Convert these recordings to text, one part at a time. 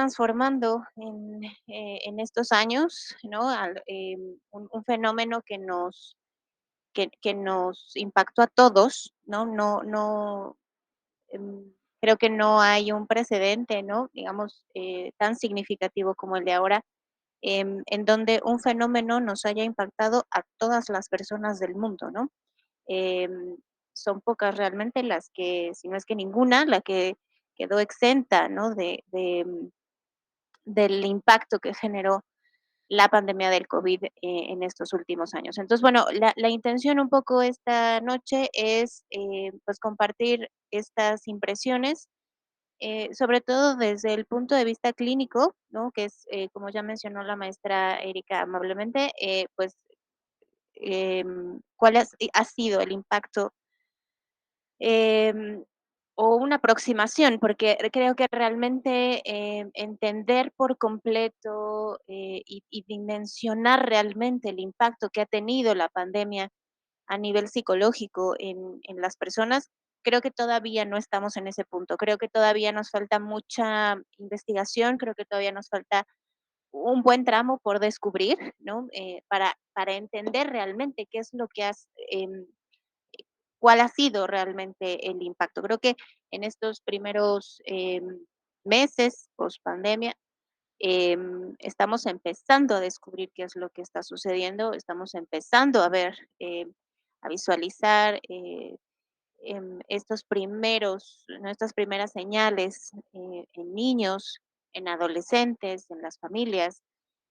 transformando en estos años, ¿no? Un fenómeno que nos impactó a todos, ¿no? Creo que no hay un precedente, ¿no? Digamos, tan significativo como el de ahora, en donde un fenómeno nos haya impactado a todas las personas del mundo, ¿no? Em, Son pocas realmente las que, si no es que ninguna, la que quedó exenta, ¿no? Del impacto que generó la pandemia del COVID, en estos últimos años. Entonces, bueno, la intención un poco esta noche es, pues, compartir estas impresiones, sobre todo desde el punto de vista clínico, ¿no? Que es, como ya mencionó la maestra Erika amablemente, pues, cuál ha sido el impacto, em, o una aproximación, porque creo que realmente, entender por completo, y dimensionar realmente el impacto que ha tenido la pandemia a nivel psicológico en las personas, creo que todavía no estamos en ese punto. Creo que todavía nos falta mucha investigación, creo que todavía nos falta un buen tramo por descubrir, ¿no? Para entender realmente qué es lo que cuál ha sido realmente el impacto. Creo que en estos primeros, meses pospandemia, estamos empezando a descubrir qué es lo que está sucediendo, estamos empezando a ver, a visualizar, estos primeros ¿no? Estas primeras señales, en niños, en adolescentes, en las familias,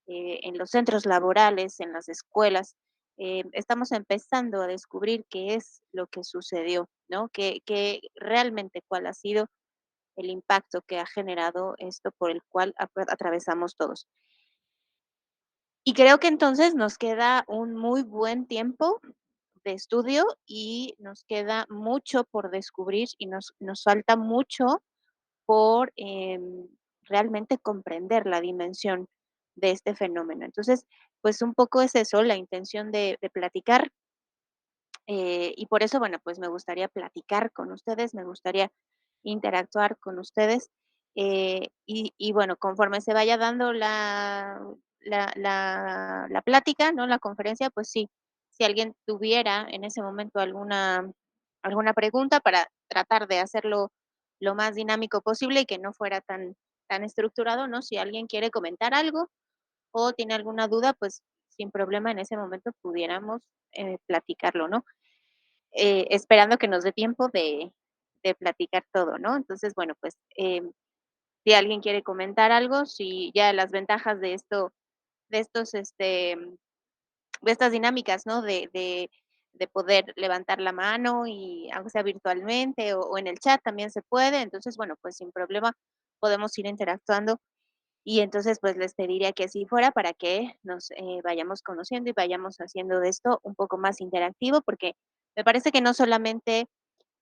en los centros laborales, en las escuelas. Estamos empezando a descubrir qué es lo que sucedió, ¿no? Realmente cuál ha sido el impacto que ha generado esto por el cual atravesamos todos. Y creo que entonces nos queda un muy buen tiempo de estudio y nos queda mucho por descubrir y nos falta mucho por, realmente comprender la dimensión de este fenómeno. Entonces, pues un poco es eso, la intención de platicar, y por eso, bueno, pues me gustaría platicar con ustedes, me gustaría interactuar con ustedes, y bueno, conforme se vaya dando la plática, ¿no? La conferencia, pues sí, si alguien tuviera en ese momento alguna pregunta para tratar de hacerlo lo más dinámico posible y que no fuera tan estructurado, ¿no? Si alguien quiere comentar algo o tiene alguna duda, pues sin problema en ese momento pudiéramos, platicarlo, ¿no? Esperando que nos dé tiempo de platicar todo, ¿no? Entonces, bueno, pues, si alguien quiere comentar algo, si ya las ventajas de esto de estos, de estas dinámicas, ¿no? De poder levantar la mano y aunque sea virtualmente o en el chat también se puede. Entonces, bueno, pues sin problema podemos ir interactuando y entonces, pues, les pediría que así fuera para que nos, vayamos conociendo y vayamos haciendo de esto un poco más interactivo, porque me parece que no solamente,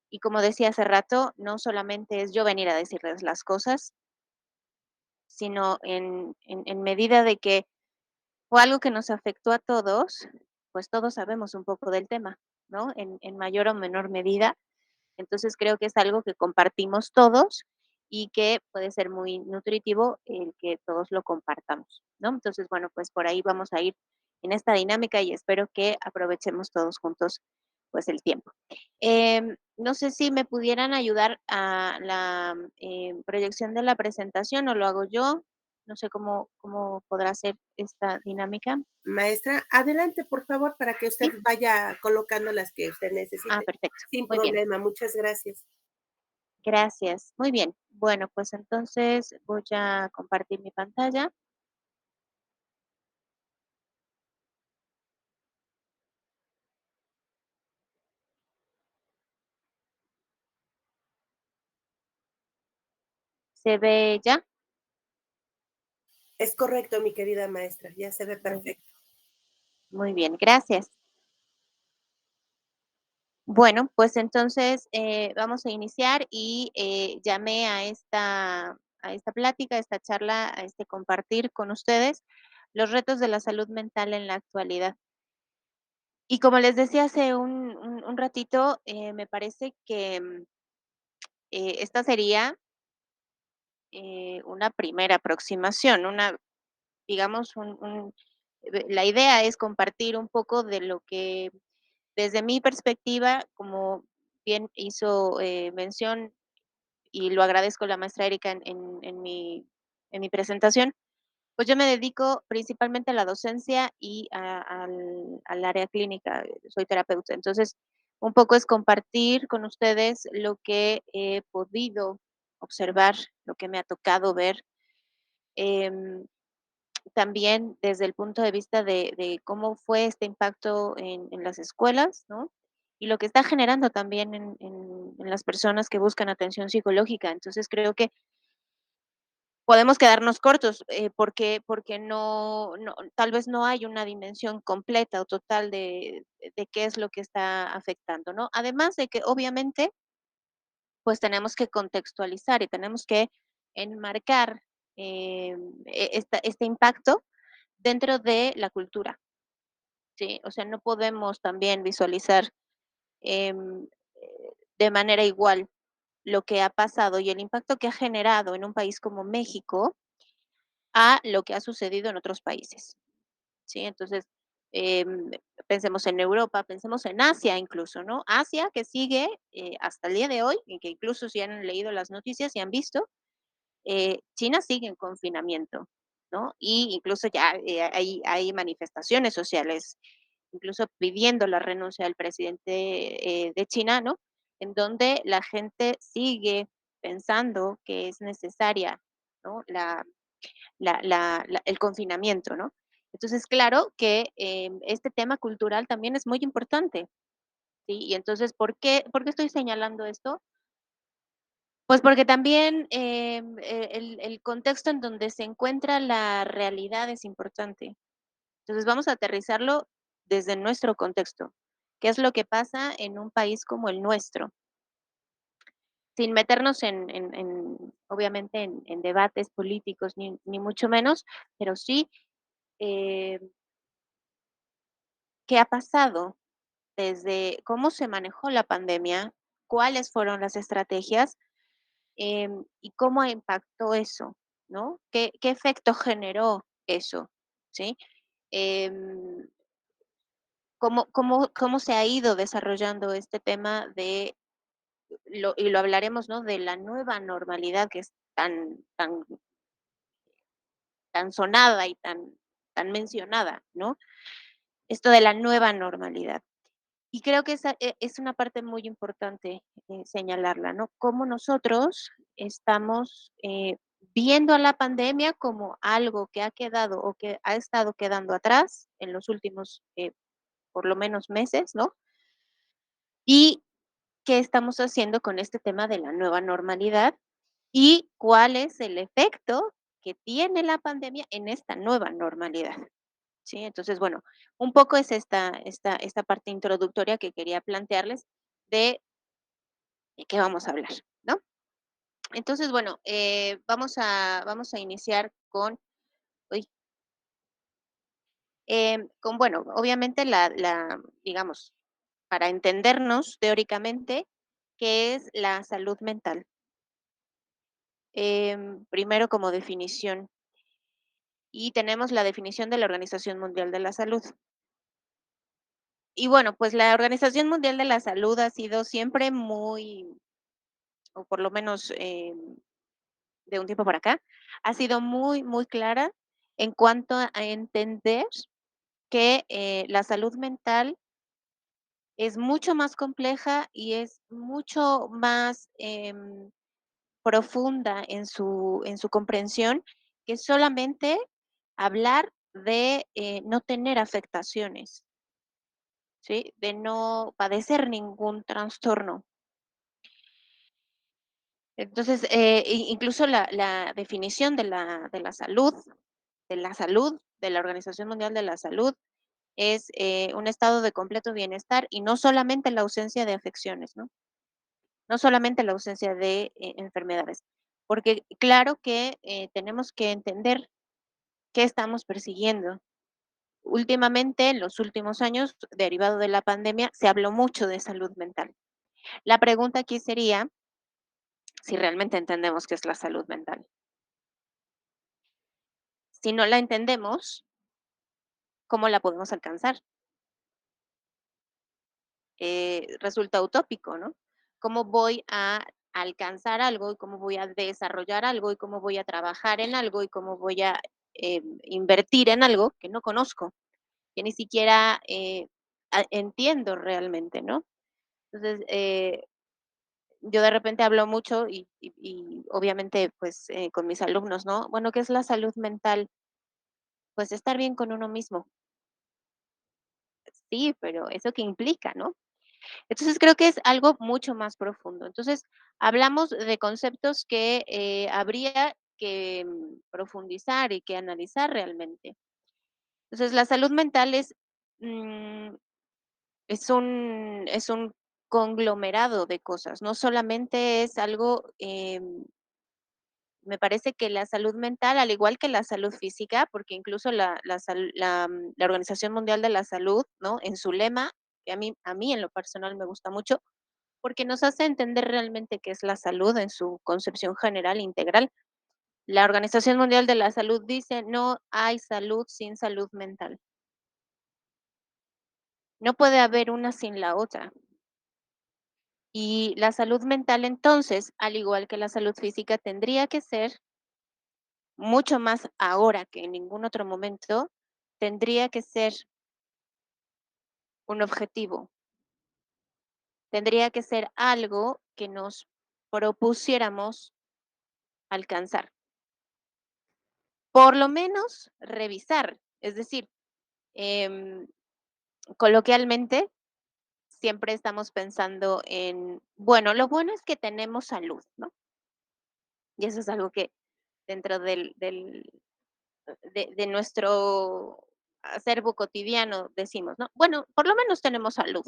y como decía hace rato, no solamente es yo venir a decirles las cosas, sino en medida de que fue algo que nos afectó a todos, pues todos sabemos un poco del tema, ¿no? En mayor o menor medida. Entonces, creo que es algo que compartimos todos y que puede ser muy nutritivo el que todos lo compartamos, ¿no? Entonces, bueno, pues por ahí vamos a ir en esta dinámica y espero que aprovechemos todos juntos, pues, el tiempo. No sé si me pudieran ayudar a la, proyección de la presentación, o lo hago yo, no sé cómo podrá ser esta dinámica. Maestra, adelante, por favor, para que usted Sí, vaya colocando las que usted necesite. perfecto, Sin muy bien. problema, muchas gracias. Gracias. Muy bien. Bueno, pues entonces voy a compartir mi pantalla. ¿Se ve ya? Es correcto, mi querida maestra, ya se ve Muy, perfecto. muy bien, gracias. Bueno, pues entonces vamos a iniciar y llamé a esta plática, a esta charla, a este compartir con ustedes los retos de la salud mental en la actualidad. Y como les decía hace un ratito, me parece que esta sería una primera aproximación, digamos, la idea es compartir un poco de lo que desde mi perspectiva, como bien hizo mención y lo agradezco la maestra Erika en mi presentación, pues yo me dedico principalmente a la docencia y al área clínica, soy terapeuta. Entonces, un poco es compartir con ustedes lo que he podido observar, lo que me ha tocado ver. em, También desde el punto de vista de cómo fue este impacto en las escuelas, ¿no? Y lo que está generando también en las personas que buscan atención psicológica. Entonces, creo que podemos quedarnos cortos, porque no tal vez no hay una dimensión completa o total de qué es lo que está afectando, ¿no? Además de que, obviamente, pues, tenemos que contextualizar y tenemos que enmarcar, este impacto dentro de la cultura, ¿sí? O sea, no podemos también visualizar, de manera igual lo que ha pasado y el impacto que ha generado en un país como México a lo que ha sucedido en otros países, ¿sí? Entonces, em, pensemos en Europa, pensemos en Asia incluso, ¿no? Asia que sigue, hasta el día de hoy, y que incluso si han leído las noticias y han visto, China sigue en confinamiento, ¿no? Y incluso ya, hay manifestaciones sociales, incluso pidiendo la renuncia del presidente, de China, ¿no? En donde la gente sigue pensando que es necesaria, ¿no? El confinamiento, ¿no? Entonces, claro que, este tema cultural también es muy importante, ¿sí? Y entonces, ¿por qué estoy señalando esto? Pues porque también, el contexto en donde se encuentra la realidad es importante. Entonces, vamos a aterrizarlo desde nuestro contexto. ¿Qué es lo que pasa en un país como el nuestro? Sin meternos obviamente, en debates políticos, ni mucho menos, pero sí, eh, ¿qué ha pasado desde cómo se manejó la pandemia? ¿Cuáles fueron las estrategias? Y cómo impactó eso, ¿no? ¿Qué efecto generó eso? ¿Sí? Em, ¿Cómo se ha ido desarrollando este tema y lo hablaremos, ¿no? De la nueva normalidad que es tan sonada y tan mencionada, ¿no? Esto de la nueva normalidad. Y creo que esa es una parte muy importante, señalarla, ¿no? Cómo nosotros estamos, viendo a la pandemia como algo que ha quedado o que ha estado quedando atrás en los últimos, por lo menos meses, ¿no? Y qué estamos haciendo con este tema de la nueva normalidad y cuál es el efecto que tiene la pandemia en esta nueva normalidad. Sí, entonces, bueno, un poco es esta parte introductoria que quería plantearles de qué vamos a hablar, ¿no? Entonces, bueno, vamos a iniciar uy, bueno, obviamente digamos, para entendernos teóricamente, ¿qué es la salud mental? Primero como definición, y tenemos la definición de la Organización Mundial de la Salud. Y bueno, pues la Organización Mundial de la Salud ha sido siempre muy, o por lo menos, de un tiempo para acá, ha sido muy, muy clara en cuanto a entender que, la salud mental es mucho más compleja y es mucho más, profunda en su comprensión que solamente hablar de, no tener afectaciones, ¿sí? De no padecer ningún trastorno. Entonces, incluso la definición de la salud de la Organización Mundial de la Salud es, un estado de completo bienestar y no solamente la ausencia de afecciones, ¿no? No solamente la ausencia de, enfermedades, porque claro que, tenemos que entender qué estamos persiguiendo. Últimamente, en los últimos años, derivado de la pandemia, se habló mucho de salud mental. La pregunta aquí sería si realmente entendemos qué es la salud mental. Si no la entendemos, ¿cómo la podemos alcanzar? Resulta utópico, ¿no? ¿Cómo voy a alcanzar algo y cómo voy a desarrollar algo y cómo voy a trabajar en algo y cómo voy a invertir en algo que no conozco, que ni siquiera entiendo realmente, ¿no? Entonces, yo de repente hablo mucho y obviamente pues con mis alumnos, ¿no? Bueno, ¿qué es la salud mental? Pues estar bien con uno mismo. Sí, pero ¿eso qué implica, no? Entonces, creo que es algo mucho más profundo. Entonces, hablamos de conceptos que, habría que, profundizar y que analizar realmente. Entonces, la salud mental mm, es un conglomerado de cosas, no solamente es algo, me parece que la salud mental, al igual que la salud física, porque incluso la Organización Mundial de la Salud, ¿no? En su lema, que a mí en lo personal me gusta mucho, porque nos hace entender realmente qué es la salud en su concepción general integral. La Organización Mundial de la Salud dice: "No hay salud sin salud mental". No puede haber una sin la otra. Y la salud mental, entonces, al igual que la salud física, tendría que ser mucho más ahora que en ningún otro momento, tendría que ser un objetivo, tendría que ser algo que nos propusiéramos alcanzar. Por lo menos revisar, es decir, em, coloquialmente, siempre estamos pensando en, bueno, lo bueno es que tenemos salud, ¿no? Y eso es algo que dentro de nuestro acervo cotidiano decimos, ¿no? Bueno, por lo menos tenemos salud.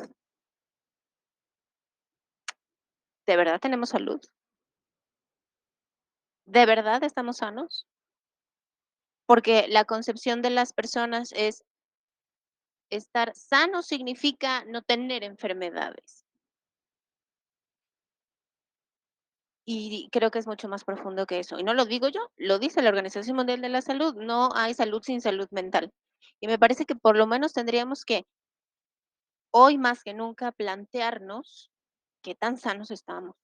¿De verdad tenemos salud? ¿De verdad estamos sanos? Porque la concepción de las personas es estar sano significa no tener enfermedades. Y creo que es mucho más profundo que eso. Y no lo digo yo, lo dice la Organización Mundial de la Salud. No hay salud sin salud mental. Y me parece que por lo menos tendríamos que, hoy más que nunca, plantearnos qué tan sanos estamos,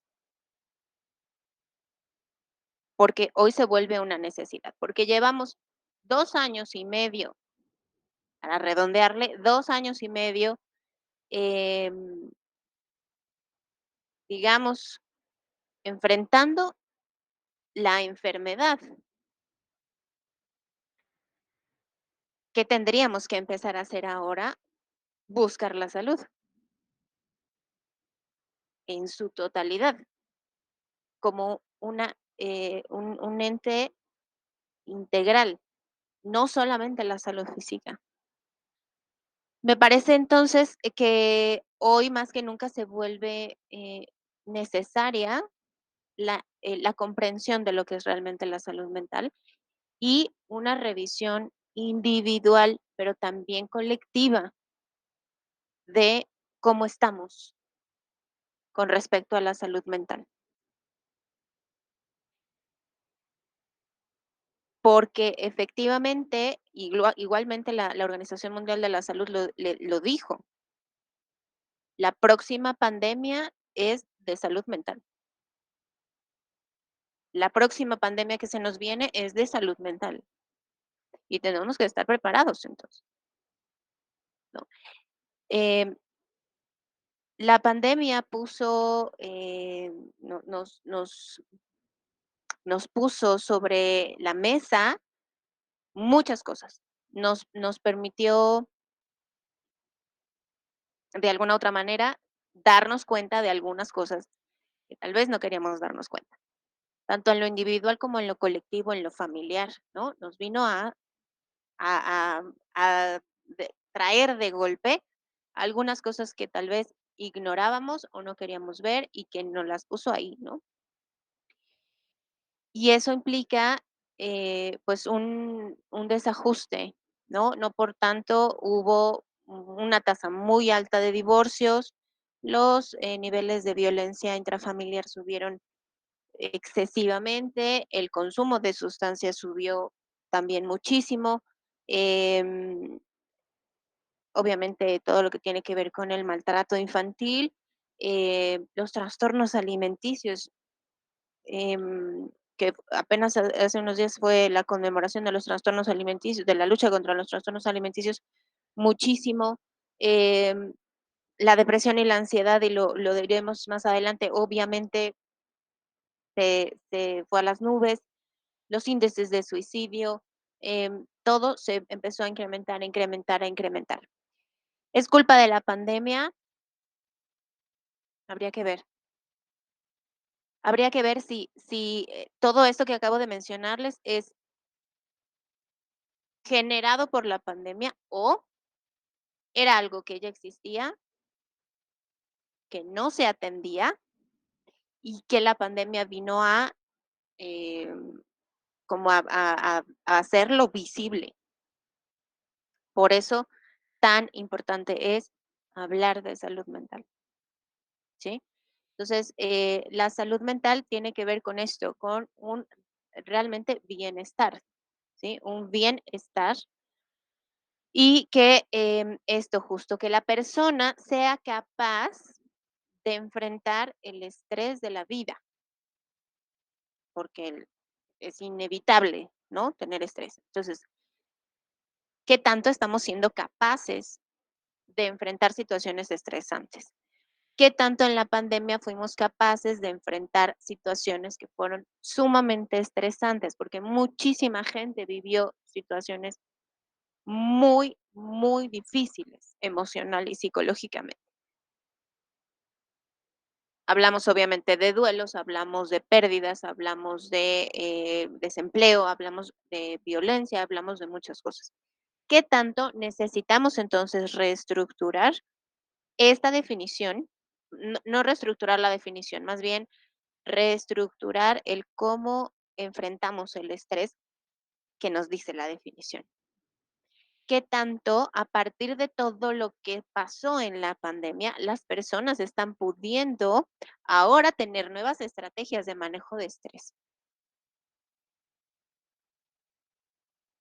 porque hoy se vuelve una necesidad, porque llevamos 2 años y medio, para redondearle, 2 años y medio, em, digamos, enfrentando la enfermedad. ¿Qué tendríamos que empezar a hacer ahora? Buscar la salud en su totalidad, como un ente integral, no solamente la salud física. Me parece entonces que hoy más que nunca se vuelve necesaria la comprensión de lo que es realmente la salud mental y una revisión individual, pero también colectiva de cómo estamos con respecto a la salud mental. Porque efectivamente, igualmente la Organización Mundial de la Salud lo dijo, la próxima pandemia es de salud mental. La próxima pandemia que se nos viene es de salud mental y tenemos que estar preparados entonces, ¿no? Em, la pandemia puso, nos puso sobre la mesa muchas cosas. Nos permitió, de alguna otra manera, darnos cuenta de algunas cosas que tal vez no queríamos darnos cuenta, tanto en lo individual como en lo colectivo, en lo familiar, ¿no? Nos vino a, a, traer de golpe algunas cosas que tal vez ignorábamos o no queríamos ver y que nos las puso ahí, ¿no? Y eso implica pues un desajuste, ¿no? No por tanto hubo una tasa muy alta de divorcios, los niveles de violencia intrafamiliar subieron excesivamente, el consumo de sustancias subió también muchísimo. Em, Obviamente, todo lo que tiene que ver con el maltrato infantil, los trastornos alimenticios, que apenas hace unos días fue la conmemoración de los trastornos alimenticios, de la lucha contra los trastornos alimenticios, muchísimo. Em, la depresión y la ansiedad, y lo diremos más adelante, obviamente se fue a las nubes, los índices de suicidio, todo se empezó a incrementar, a incrementar, a incrementar. ¿Es culpa de la pandemia? Habría que ver. Habría que ver si todo esto que acabo de mencionarles es generado por la pandemia o era algo que ya existía, que no se atendía y que la pandemia vino a, como a hacerlo visible. Por eso tan importante es hablar de salud mental, ¿sí? Entonces, la salud mental tiene que ver con esto, con un realmente bienestar, ¿sí? Un bienestar y que esto justo, que la persona sea capaz de enfrentar el estrés de la vida, porque es inevitable, ¿no? Tener estrés. Entonces, ¿qué tanto estamos siendo capaces de enfrentar situaciones estresantes? ¿Qué tanto en la pandemia fuimos capaces de enfrentar situaciones que fueron sumamente estresantes? Porque muchísima gente vivió situaciones muy, muy difíciles emocional y psicológicamente. Hablamos obviamente de duelos, hablamos de pérdidas, hablamos de desempleo, hablamos de violencia, hablamos de muchas cosas. ¿Qué tanto necesitamos entonces reestructurar esta definición? No reestructurar la definición, más bien reestructurar el cómo enfrentamos el estrés que nos dice la definición. ¿Qué tanto a partir de todo lo que pasó en la pandemia, las personas están pudiendo ahora tener nuevas estrategias de manejo de estrés?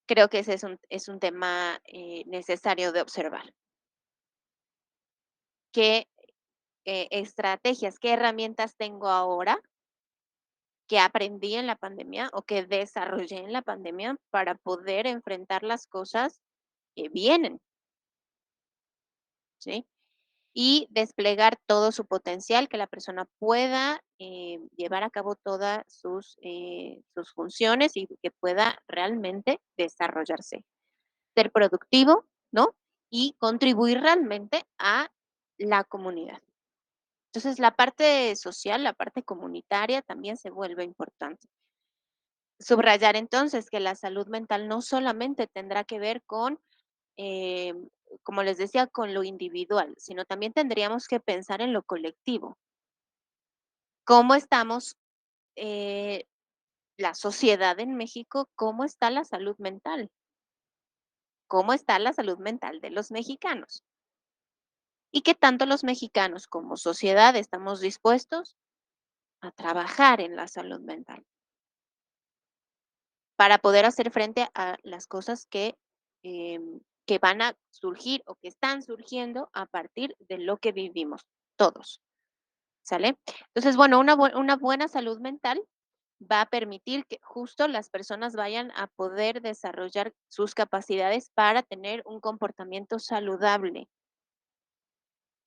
Creo que ese es un tema necesario de observar. ¿Qué estrategias, qué herramientas tengo ahora que aprendí en la pandemia o que desarrollé en la pandemia para poder enfrentar las cosas que vienen, ¿sí? Y desplegar todo su potencial, que la persona pueda llevar a cabo todas sus funciones y que pueda realmente desarrollarse, ser productivo, ¿no? Y contribuir realmente a la comunidad. Entonces, la parte social, la parte comunitaria también se vuelve importante. Subrayar entonces que la salud mental no solamente tendrá que ver con, como les decía, con lo individual, sino también tendríamos que pensar en lo colectivo. ¿Cómo estamos, eh, la sociedad en México? ¿Cómo está la salud mental? ¿Cómo está la salud mental de los mexicanos? ¿Y qué tanto los mexicanos como sociedad estamos dispuestos a trabajar en la salud mental para poder hacer frente a las cosas que van a surgir o que están surgiendo a partir de lo que vivimos todos? ¿Sale? Entonces, bueno, una buena salud mental va a permitir que justo las personas vayan a poder desarrollar sus capacidades para tener un comportamiento saludable.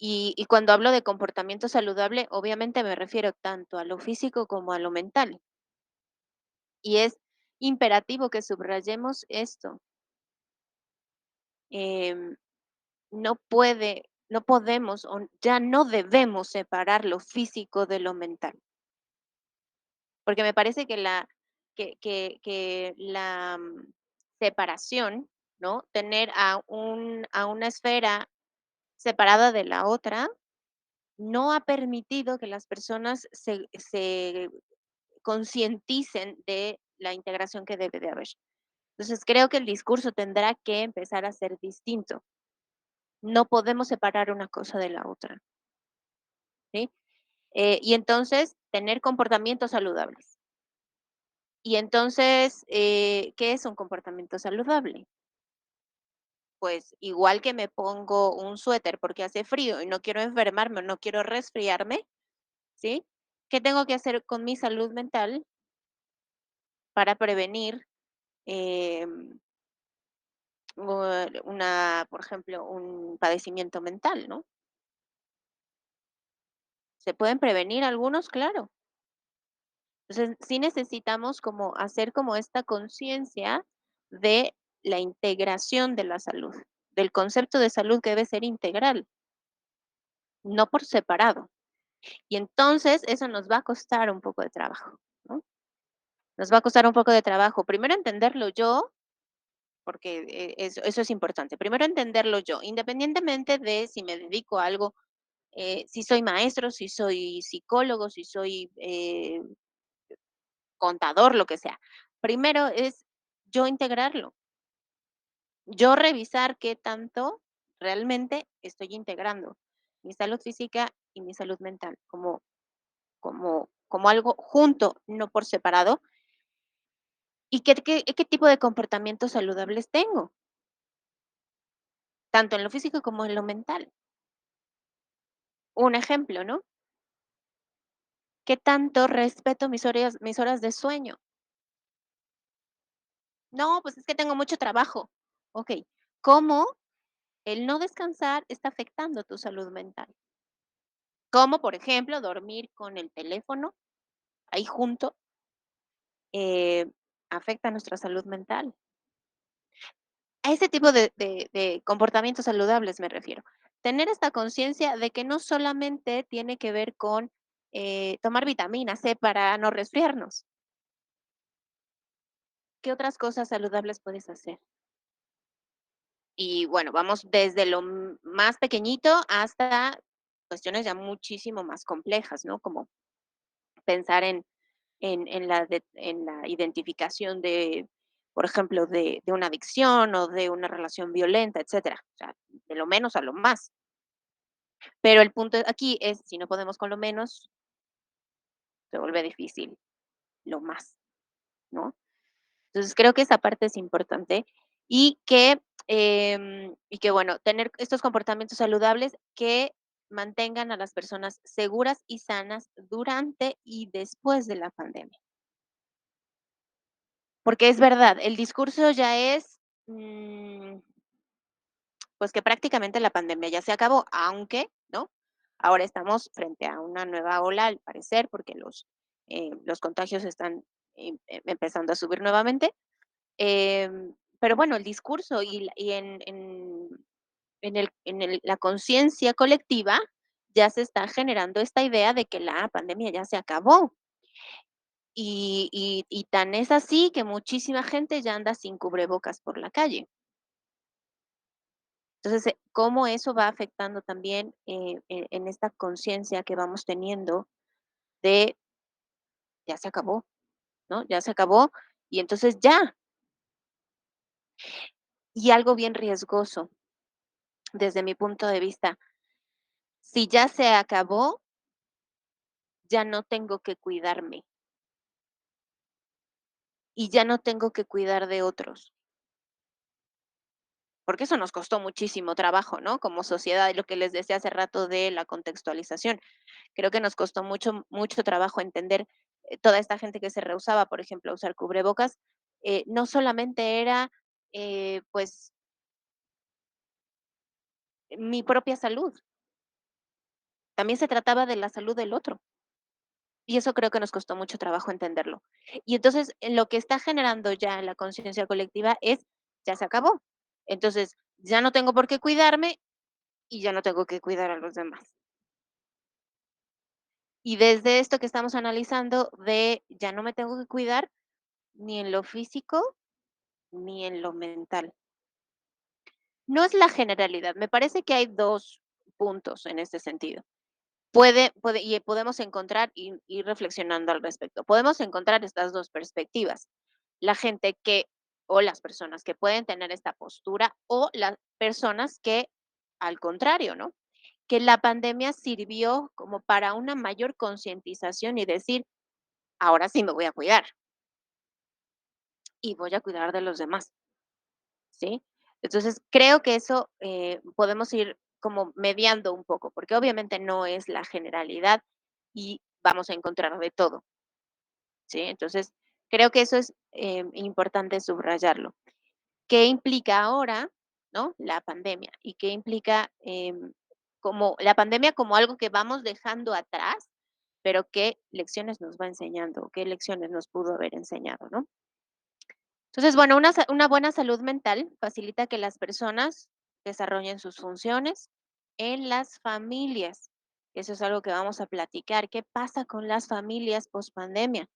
Y cuando hablo de comportamiento saludable, obviamente me refiero tanto a lo físico como a lo mental. Y es imperativo que subrayemos esto. em, no podemos o ya no debemos separar lo físico de lo mental. Porque me parece que la separación, ¿no? Tener a una esfera separada de la otra, no ha permitido que las personas se concienticen de la integración que debe de haber. Entonces, creo que el discurso tendrá que empezar a ser distinto. No podemos separar una cosa de la otra, ¿sí? Y entonces, tener comportamientos saludables. Y entonces, ¿qué es un comportamiento saludable? Pues igual que me pongo un suéter porque hace frío y no quiero enfermarme o no quiero resfriarme, ¿sí? ¿Qué tengo que hacer con mi salud mental para prevenir por ejemplo, un padecimiento mental, ¿no? ¿Se pueden prevenir algunos? Claro. Entonces, sí necesitamos como hacer como esta conciencia de la integración de la salud, del concepto de salud que debe ser integral, no por separado. Y entonces eso nos va a costar un poco de trabajo, ¿no? Nos va a costar un poco de trabajo. Primero entenderlo yo, porque eso es importante. Primero entenderlo yo, independientemente de si me dedico a algo, si soy maestro, si soy psicólogo, si soy contador, lo que sea. Primero es yo integrarlo, yo revisar qué tanto realmente estoy integrando mi salud física y mi salud mental como algo junto, no por separado, y qué tipo de comportamientos saludables tengo, tanto en lo físico como en lo mental. Un ejemplo, ¿no? ¿Qué tanto respeto mis horas de sueño? No, pues es que tengo mucho trabajo. Okey, ¿cómo el no descansar está afectando tu salud mental? Como, por ejemplo, dormir con el teléfono ahí junto, eh, afecta nuestra salud mental. A ese tipo de comportamientos saludables me refiero. Tener esta conciencia de que no solamente tiene que ver con, tomar vitamina C para no resfriarnos. ¿Qué otras cosas saludables puedes hacer? Y bueno, vamos desde lo más pequeñito hasta cuestiones ya muchísimo más complejas, ¿no? Como pensar en la identificación de, por ejemplo, de una adicción o de una relación violenta, etcétera. O sea, de lo menos a lo más. Pero el punto aquí es, si no podemos con lo menos, se vuelve difícil lo más, ¿no? Entonces, creo que esa parte es importante y que, bueno, tener estos comportamientos saludables que mantengan a las personas seguras y sanas durante y después de la pandemia. Porque es verdad, el discurso ya es, pues, que prácticamente la pandemia ya se acabó, aunque, ¿no? Ahora estamos frente a una nueva ola, al parecer, porque los contagios están empezando a subir nuevamente. Pero bueno, el discurso y la conciencia colectiva ya se está generando esta idea de que la pandemia ya se acabó. Y tan es así que muchísima gente ya anda sin cubrebocas por la calle. Entonces, cómo eso va afectando también en esta conciencia que vamos teniendo de ya se acabó, ¿no? Ya se acabó y entonces ya. Y algo bien riesgoso desde mi punto de vista, si ya se acabó, ya no tengo que cuidarme y ya no tengo que cuidar de otros, porque eso nos costó muchísimo trabajo, ¿no? Como sociedad, y lo que les decía hace rato de la contextualización. Creo que nos costó mucho, mucho trabajo entender toda esta gente que se rehusaba, por ejemplo, a usar cubrebocas. No solamente era, pues, mi propia salud, también se trataba de la salud del otro. Y eso creo que nos costó mucho trabajo entenderlo. Y entonces, lo que está generando ya la conciencia colectiva es, ya se acabó. Entonces, ya no tengo por qué cuidarme y ya no tengo que cuidar a los demás. Y desde esto que estamos analizando de ya no me tengo que cuidar ni en lo físico ni en lo mental. No es la generalidad, me parece que hay 2 puntos en este sentido. Podemos encontrar y ir reflexionando al respecto. Podemos encontrar estas 2 perspectivas. La gente que o las personas que pueden tener esta postura o las personas que, al contrario, ¿no? Que la pandemia sirvió como para una mayor concientización y decir: "Ahora sí me voy a cuidar". y voy a cuidar de los demás, ¿sí? Entonces, creo que eso, podemos ir como mediando un poco, porque obviamente no es la generalidad y vamos a encontrar de todo, ¿sí? Entonces, creo que eso es, importante subrayarlo. ¿Qué implica ahora, no? La pandemia, y qué implica, como la pandemia como algo que vamos dejando atrás, pero qué lecciones nos va enseñando, qué lecciones nos pudo haber enseñado, ¿no? Entonces, bueno, una buena salud mental facilita que las personas desarrollen sus funciones en las familias. Eso es algo que vamos a platicar. ¿Qué pasa con las familias pospandemia?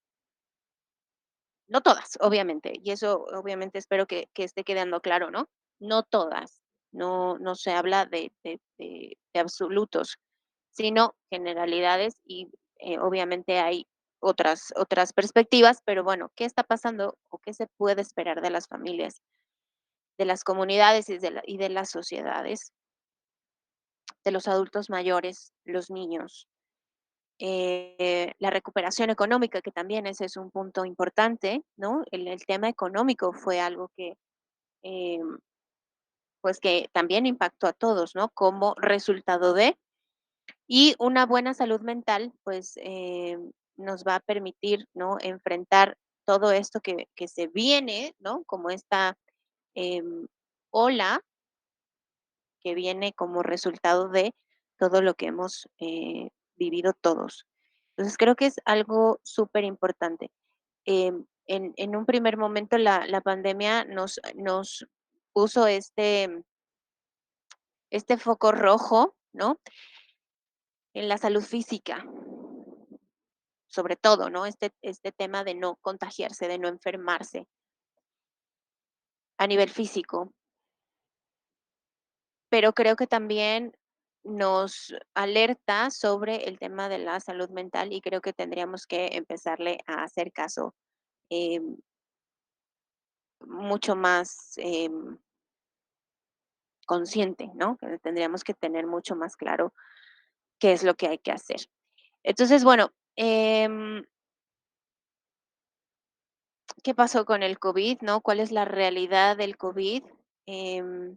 No todas, obviamente, y eso obviamente espero que esté quedando claro, ¿no? No todas, no se habla de absolutos, sino generalidades y, obviamente hay otras perspectivas, pero bueno, ¿qué está pasando o qué se puede esperar de las familias, de las comunidades y de las sociedades, de los adultos mayores, los niños? La recuperación económica, que también ese es un punto importante, ¿no? El tema económico fue algo que, em, pues, que también impactó a todos, ¿no? Como resultado de y una buena salud mental, pues, nos va a permitir, ¿no? Enfrentar todo esto que se viene, ¿no? Como esta, em, ola que viene como resultado de todo lo que hemos, vivido todos. Entonces, creo que es algo súper importante. En un primer momento, la pandemia nos puso este foco rojo, ¿no? En la salud física, sobre todo, ¿no? Este tema de no contagiarse, de no enfermarse a nivel físico. Pero creo que también nos alerta sobre el tema de la salud mental y creo que tendríamos que empezarle a hacer caso, em, mucho más, consciente, ¿no? Que tendríamos que tener mucho más claro qué es lo que hay que hacer. Entonces, bueno, ¿qué pasó con el COVID, no? ¿Cuál es la realidad del COVID? Em,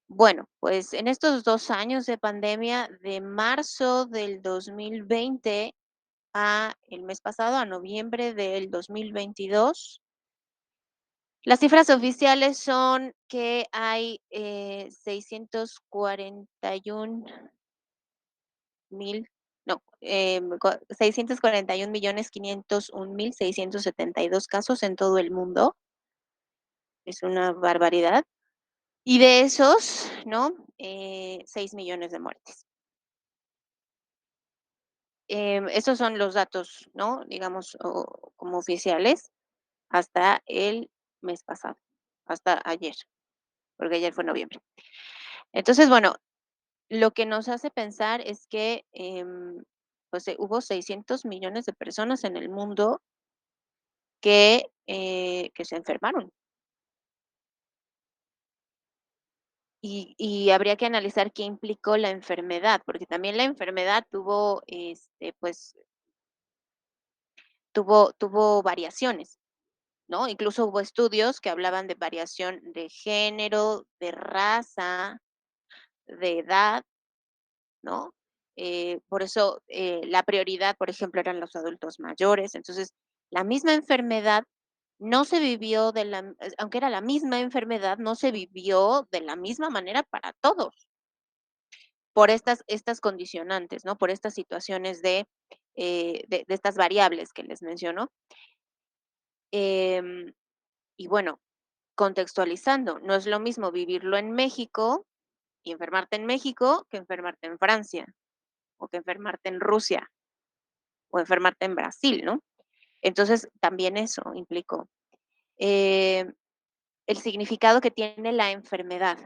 bueno, pues en estos 2 años de pandemia, de marzo del 2020 a el mes pasado, a noviembre del 2022. Las cifras oficiales son que hay, 641,000, no, 641,501,672 casos en todo el mundo, es una barbaridad. Y de esos, ¿no? 6 millones de muertes. Esos son los datos, ¿no? Digamos, como oficiales hasta el mes pasado, hasta ayer, porque ayer fue noviembre. Entonces, bueno, lo que nos hace pensar es que, pues, hubo 600 millones de personas en el mundo que se enfermaron. Y habría que analizar qué implicó la enfermedad, porque también la enfermedad tuvo, pues, tuvo variaciones, ¿no? Incluso hubo estudios que hablaban de variación de género, de raza, de edad, ¿no? Por eso, la prioridad, por ejemplo, eran los adultos mayores. Entonces, la misma enfermedad no se vivió aunque era la misma enfermedad, no se vivió de la misma manera para todos, por estas condicionantes, ¿no? Por estas situaciones de estas variables que les menciono. Em, y bueno, contextualizando, no es lo mismo vivirlo en México y enfermarte en México que enfermarte en Francia, o que enfermarte en Rusia, o enfermarte en Brasil, ¿no? Entonces, también eso implicó. Eh, el significado que tiene la enfermedad,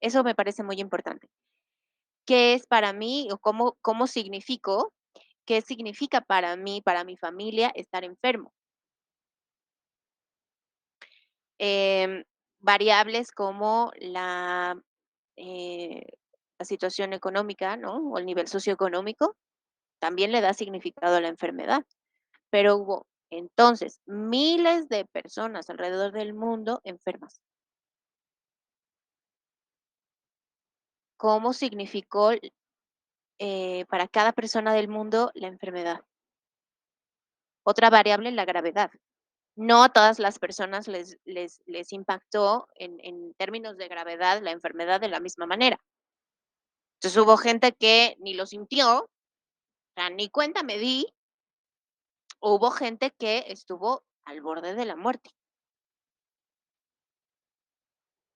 eso me parece muy importante. ¿Qué es para mí o cómo significo? ¿Qué significa para mí, para mi familia, estar enfermo? Em, variables como eh, la situación económica, ¿no? O el nivel socioeconómico, también le da significado a la enfermedad, pero hubo Entonces, miles de personas alrededor del mundo enfermas. ¿Cómo significó para cada persona del mundo la enfermedad? Otra variable, la gravedad. No a todas las personas les impactó en términos de gravedad la enfermedad de la misma manera. Entonces hubo gente que ni lo sintió, o sea, ni cuenta me di, hubo gente que estuvo al borde de la muerte,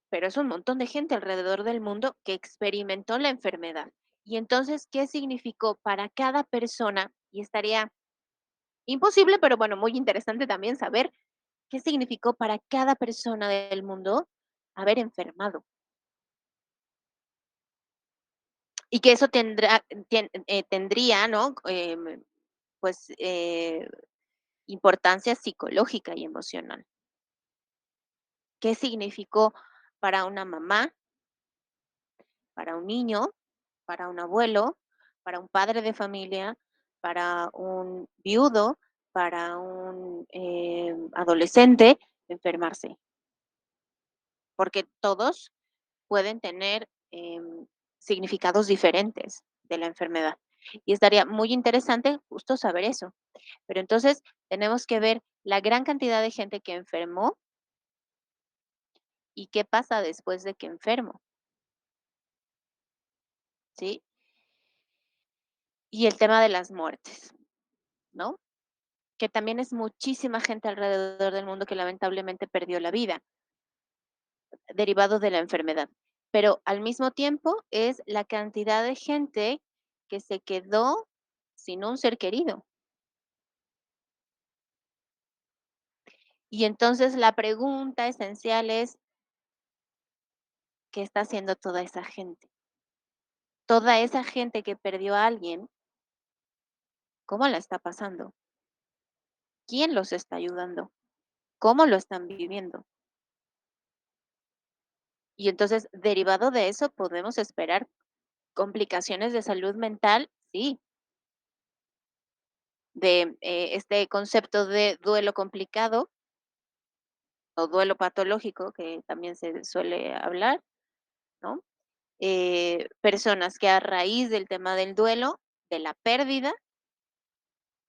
pero es un montón de gente alrededor del mundo que experimentó la enfermedad. Y entonces, ¿qué significó para cada persona? Y estaría imposible, pero bueno, muy interesante también saber qué significó para cada persona del mundo haber enfermado. Y que eso tendría, ¿no? Pues, importancia psicológica y emocional. ¿Qué significó para una mamá, para un niño, para un abuelo, para un padre de familia, para un viudo, para un, adolescente enfermarse? Porque todos pueden tener, significados diferentes de la enfermedad. Y estaría muy interesante justo saber eso. Pero entonces tenemos que ver la gran cantidad de gente que enfermó y qué pasa después de que enfermo, ¿sí? Y el tema de las muertes, ¿no? Que también es muchísima gente alrededor del mundo que lamentablemente perdió la vida derivado de la enfermedad. Pero al mismo tiempo es la cantidad de gente que se quedó sin un ser querido. Y entonces la pregunta esencial es, ¿qué está haciendo toda esa gente? Toda esa gente que perdió a alguien, ¿cómo la está pasando? ¿Quién los está ayudando? ¿Cómo lo están viviendo? Y entonces, derivado de eso, podemos esperar complicaciones de salud mental, sí, de este concepto de duelo complicado o duelo patológico, que también se suele hablar, ¿no? Personas que a raíz del tema del duelo, de la pérdida,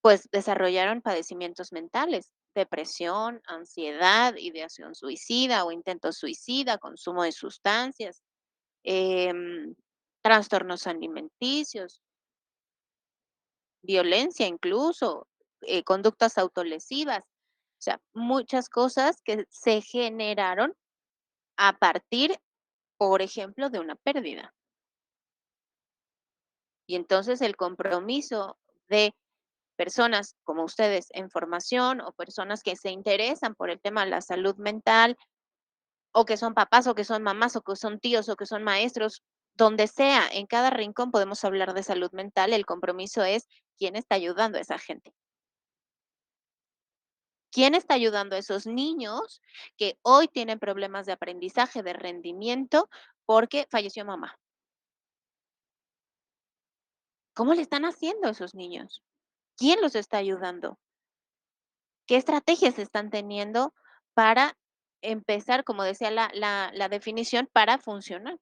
pues desarrollaron padecimientos mentales, depresión, ansiedad, ideación suicida o intento suicida, consumo de sustancias, em, trastornos alimenticios, violencia incluso, conductas autolesivas, o sea, muchas cosas que se generaron a partir, por ejemplo, de una pérdida. Y entonces el compromiso de personas como ustedes en formación o personas que se interesan por el tema de la salud mental o que son papás o que son mamás o que son tíos o que son maestros, donde sea, en cada rincón podemos hablar de salud mental. El compromiso es quién está ayudando a esa gente. ¿Quién está ayudando a esos niños que hoy tienen problemas de aprendizaje, de rendimiento, porque falleció mamá? ¿Cómo le están haciendo a esos niños? ¿Quién los está ayudando? ¿Qué estrategias están teniendo para empezar, como decía la definición, para funcionar?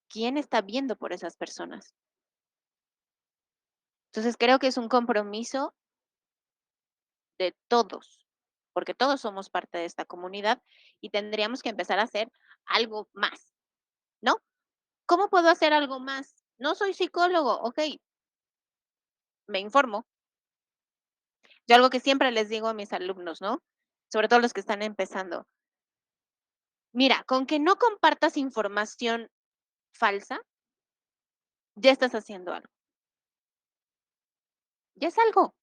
¿Quién está viendo por esas personas? Entonces, creo que es un compromiso de todos, porque todos somos parte de esta comunidad y tendríamos que empezar a hacer algo más, ¿no? ¿Cómo puedo hacer algo más? No soy psicólogo, okey, me informo. Yo algo que siempre les digo a mis alumnos, ¿no? Sobre todo los que están empezando. Mira, con que no compartas información falsa, ya estás haciendo algo. Ya es algo.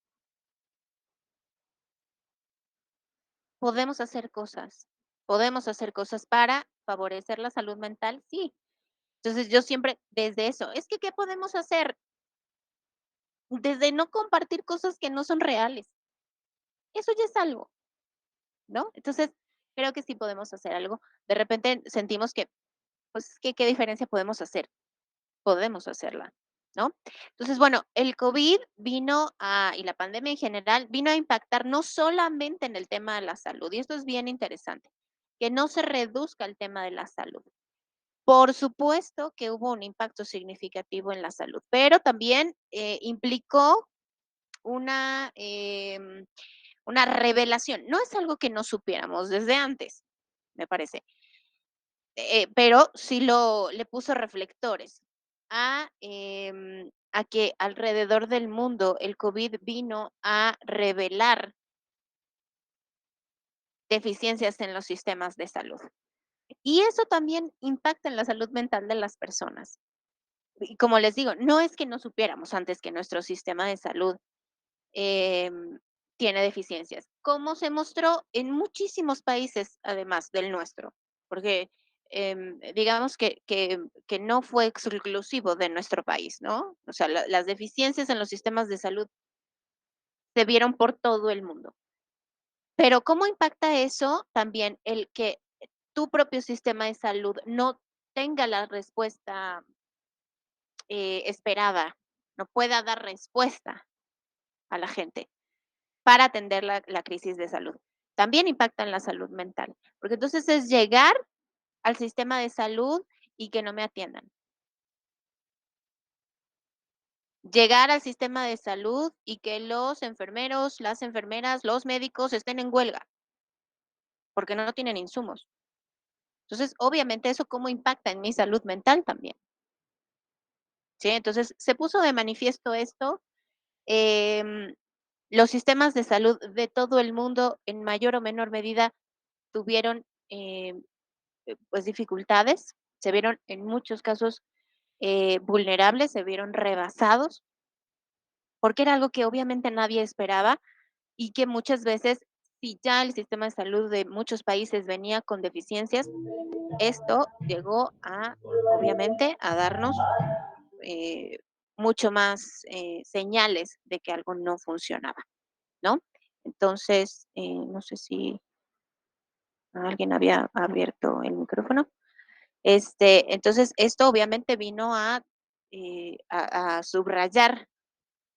Podemos hacer cosas para favorecer la salud mental, sí. Entonces, yo siempre desde eso, es que, ¿qué podemos hacer? Desde no compartir cosas que no son reales. Eso ya es algo, ¿no? Entonces, creo que sí podemos hacer algo. De repente sentimos que, pues, ¿qué diferencia podemos hacer? Podemos hacerla. ¿no? Entonces, bueno, el COVID y la pandemia en general, vino a impactar no solamente en el tema de la salud, y esto es bien interesante, que no se reduzca el tema de la salud. Por supuesto que hubo un impacto significativo en la salud, pero también implicó una, una revelación. No es algo que no supiéramos desde antes, me parece, pero sí le puso reflectores a que alrededor del mundo el COVID vino a revelar deficiencias en los sistemas de salud. Y eso también impacta en la salud mental de las personas. Y como les digo, no es que no supiéramos antes que nuestro sistema de salud em, tiene deficiencias, como se mostró en muchísimos países, además del nuestro, porque digamos que no fue exclusivo de nuestro país, ¿no? O sea, las deficiencias en los sistemas de salud se vieron por todo el mundo. Pero ¿cómo impacta eso también el que tu propio sistema de salud no tenga la respuesta esperada, no pueda dar respuesta a la gente para atender la crisis de salud? También impacta en la salud mental, porque entonces es llegar al sistema de salud y que no me atiendan. Llegar al sistema de salud y que los enfermeros, las enfermeras, los médicos estén en huelga, porque no tienen insumos. Entonces, obviamente, ¿eso cómo impacta en mi salud mental también? ¿Sí? Entonces, se puso de manifiesto esto. em, los sistemas de salud de todo el mundo, en mayor o menor medida, tuvieron, pues, dificultades, se vieron en muchos casos, vulnerables, se vieron rebasados, porque era algo que obviamente nadie esperaba y que muchas veces, si ya el sistema de salud de muchos países venía con deficiencias, esto llegó a, obviamente, a darnos, eh, mucho más, señales de que algo no funcionaba, ¿no? Entonces, no sé si alguien había abierto el micrófono. Entonces, esto obviamente vino a subrayar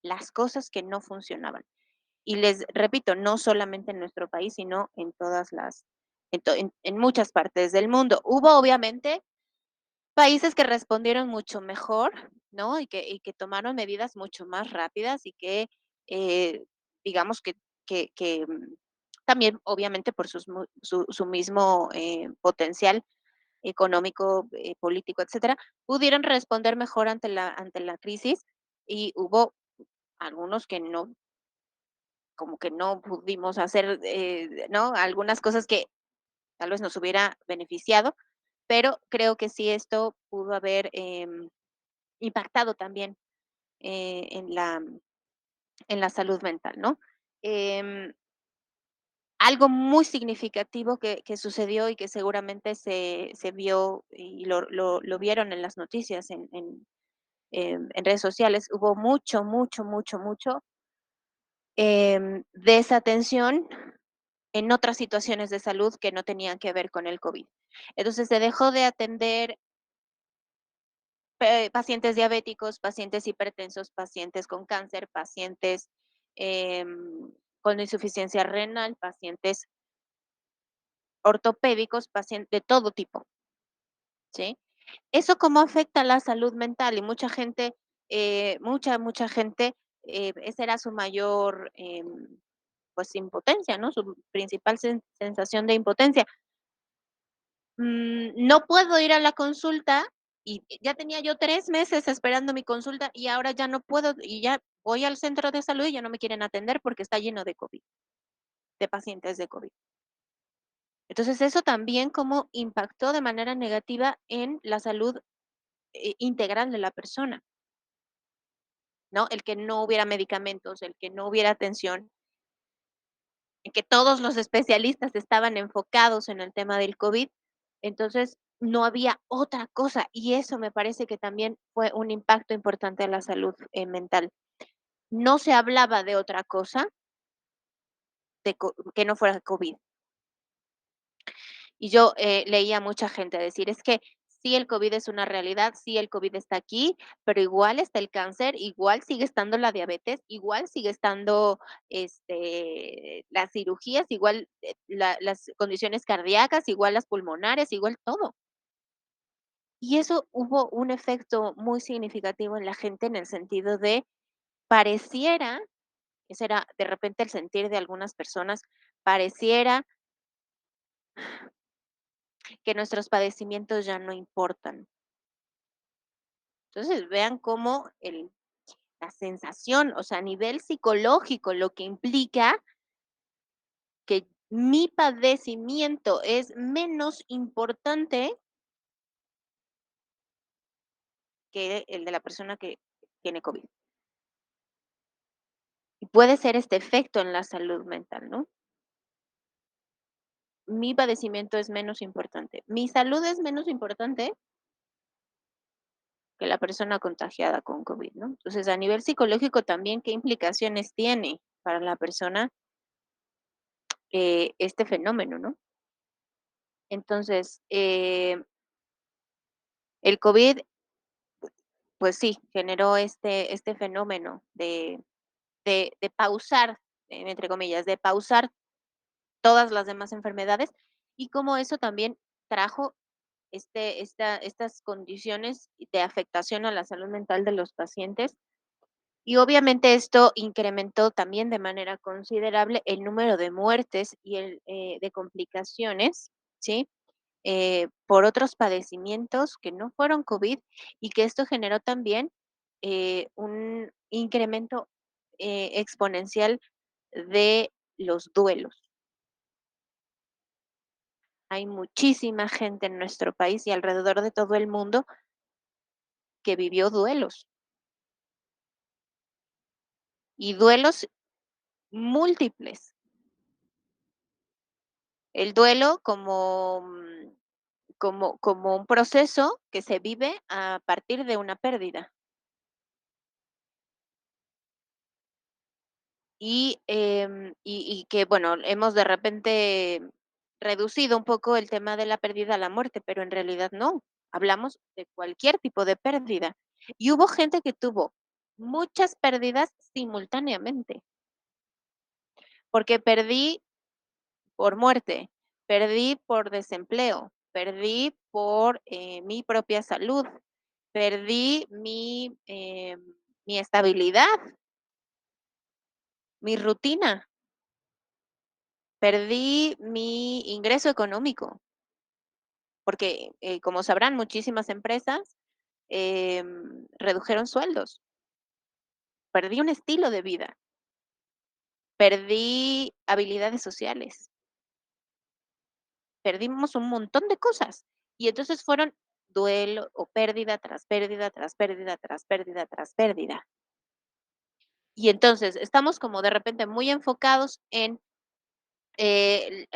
las cosas que no funcionaban. Y les repito, no solamente en nuestro país, sino en todas las, en muchas partes del mundo. Hubo obviamente países que respondieron mucho mejor, ¿no? Y que tomaron medidas mucho más rápidas y que, eh, digamos que también, obviamente, por su mismo, potencial económico, político, etcétera, pudieron responder mejor ante la crisis, y hubo algunos que no, como que no pudimos hacer, ¿no? Algunas cosas que tal vez nos hubiera beneficiado, pero creo que sí esto pudo haber, impactado también, en la salud mental, ¿no? Em, Algo muy significativo que sucedió y que seguramente se vio y lo vieron en las noticias, en redes sociales, hubo mucho, mucho, mucho, mucho, desatención en otras situaciones de salud que no tenían que ver con el COVID. Entonces, se dejó de atender pacientes diabéticos, pacientes hipertensos, pacientes con cáncer, pacientes, con insuficiencia renal, pacientes ortopédicos, pacientes de todo tipo, ¿sí? ¿Eso cómo afecta la salud mental? Y mucha gente, mucha gente, esa era su mayor, pues, impotencia, ¿no? Su principal sensación de impotencia. No puedo ir a la consulta, y ya tenía yo 3 meses esperando mi consulta, y ahora ya no puedo, y ya voy al centro de salud y ya no me quieren atender porque está lleno de COVID, de pacientes de COVID. Entonces, eso también cómo impactó de manera negativa en la salud, integral de la persona, ¿no? El que no hubiera medicamentos, el que no hubiera atención, en que todos los especialistas estaban enfocados en el tema del COVID, entonces no había otra cosa, y eso me parece que también fue un impacto importante a la salud, mental. No se hablaba de otra cosa que no fuera COVID. Y yo, leía a mucha gente decir: "Es que Sí, el COVID es una realidad, sí, el COVID está aquí, pero igual está el cáncer, igual sigue estando la diabetes, igual sigue estando, las cirugías, igual, las condiciones cardíacas, igual las pulmonares, igual todo. Y eso hubo un efecto muy significativo en la gente en el sentido de pareciera, ese era de repente el sentir de algunas personas, pareciera que nuestros padecimientos ya no importan. Entonces, vean cómo la sensación, o sea, a nivel psicológico, lo que implica que mi padecimiento es menos importante que el de la persona que tiene COVID. Y puede ser este efecto en la salud mental, ¿no? Mi padecimiento es menos importante. Mi salud es menos importante que la persona contagiada con COVID, ¿no? Entonces, a nivel psicológico también, ¿qué implicaciones tiene para la persona este fenómeno, ¿no? Entonces, el COVID, pues sí, generó este fenómeno de pausar, entre comillas, de pausar todas las demás enfermedades, y cómo eso también trajo estas condiciones de afectación a la salud mental de los pacientes. Y obviamente esto incrementó también de manera considerable el número de muertes y de complicaciones, ¿sí? Por otros padecimientos que no fueron COVID y que esto generó también un incremento exponencial de los duelos. Hay muchísima gente en nuestro país y alrededor de todo el mundo que vivió duelos y duelos múltiples. El duelo como un proceso que se vive a partir de una pérdida. Y que, bueno, hemos de repente reducido un poco el tema de la pérdida a la muerte, pero en realidad no, hablamos de cualquier tipo de pérdida. Y hubo gente que tuvo muchas pérdidas simultáneamente, porque perdí por muerte, perdí por desempleo, perdí por, mi propia salud, perdí mi estabilidad, mi rutina, perdí mi ingreso económico, porque, como sabrán, muchísimas empresas, redujeron sueldos, perdí un estilo de vida, perdí habilidades sociales, perdimos un montón de cosas. Y entonces fueron duelo o pérdida tras pérdida, tras pérdida, tras pérdida, tras pérdida. Y entonces estamos como de repente muy enfocados en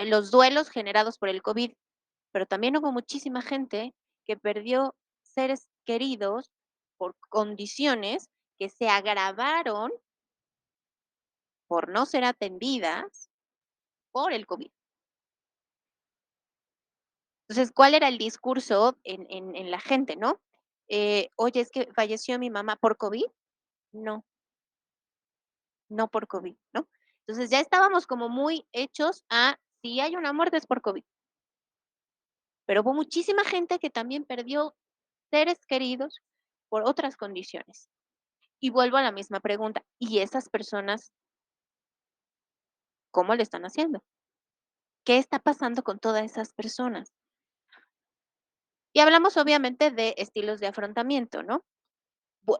los duelos generados por el COVID, pero también hubo muchísima gente que perdió seres queridos por condiciones que se agravaron por no ser atendidas por el COVID. Entonces, ¿cuál era el discurso en la gente, no? Oye, es que falleció mi mamá por COVID. No, no por COVID, ¿no? Entonces ya estábamos como muy hechos a, si hay una muerte es por COVID, pero hubo muchísima gente que también perdió seres queridos por otras condiciones. Y vuelvo a la misma pregunta, ¿y esas personas cómo le están haciendo? ¿Qué está pasando con todas esas personas? Y hablamos obviamente de estilos de afrontamiento, ¿no?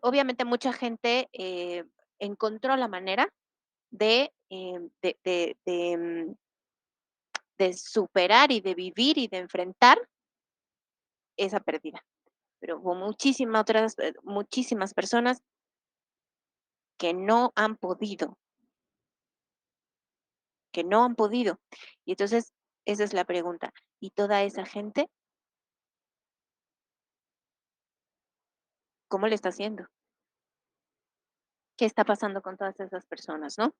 Obviamente mucha gente encontró la manera de superar y de vivir y de enfrentar esa pérdida. Pero hubo muchísimas personas que no han podido, que no han podido. Y entonces, esa es la pregunta. ¿Y toda esa gente, cómo le está haciendo? ¿Qué está pasando con todas esas personas, no?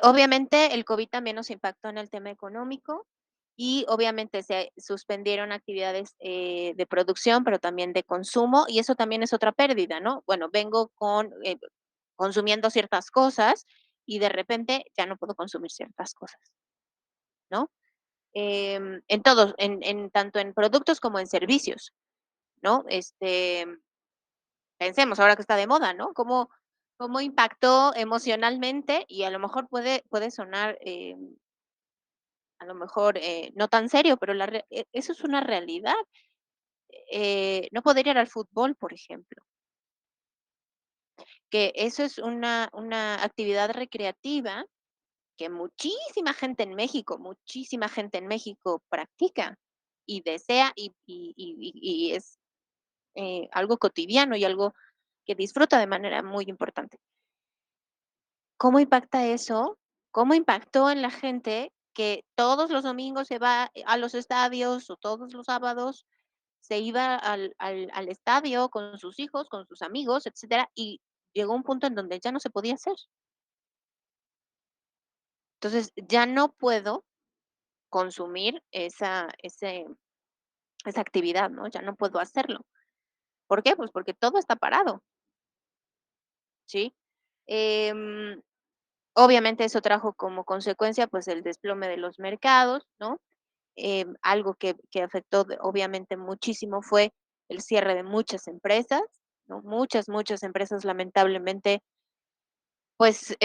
Obviamente, el COVID también nos impactó en el tema económico. y obviamente se suspendieron actividades, de producción, pero también de consumo, y eso también es otra pérdida, ¿no? Bueno, vengo consumiendo ciertas cosas y de repente ya no puedo consumir ciertas cosas, ¿no? En todos, en tanto en productos como en servicios, ¿no? Pensemos ahora que está de moda, ¿no? ¿Cómo impactó emocionalmente? Y a lo mejor puede sonar, a lo mejor, no tan serio, pero eso es una realidad. No poder ir al fútbol, por ejemplo, que eso es una actividad recreativa que muchísima gente en México practica y desea y es, algo cotidiano y algo que disfruta de manera muy importante. ¿Cómo impacta eso? ¿Cómo impactó en la gente que todos los domingos se va a los estadios o todos los sábados se iba al estadio con sus hijos, con sus amigos, etcétera, y llegó un punto en donde ya no se podía hacer? Entonces, ya no puedo consumir esa actividad, ¿no? Ya no puedo hacerlo. ¿Por qué? Pues porque todo está parado, ¿sí? Em, Obviamente eso trajo como consecuencia, pues, el desplome de los mercados, ¿no? Algo que afectó obviamente muchísimo fue el cierre de muchas empresas, ¿no? Muchas empresas lamentablemente, pues,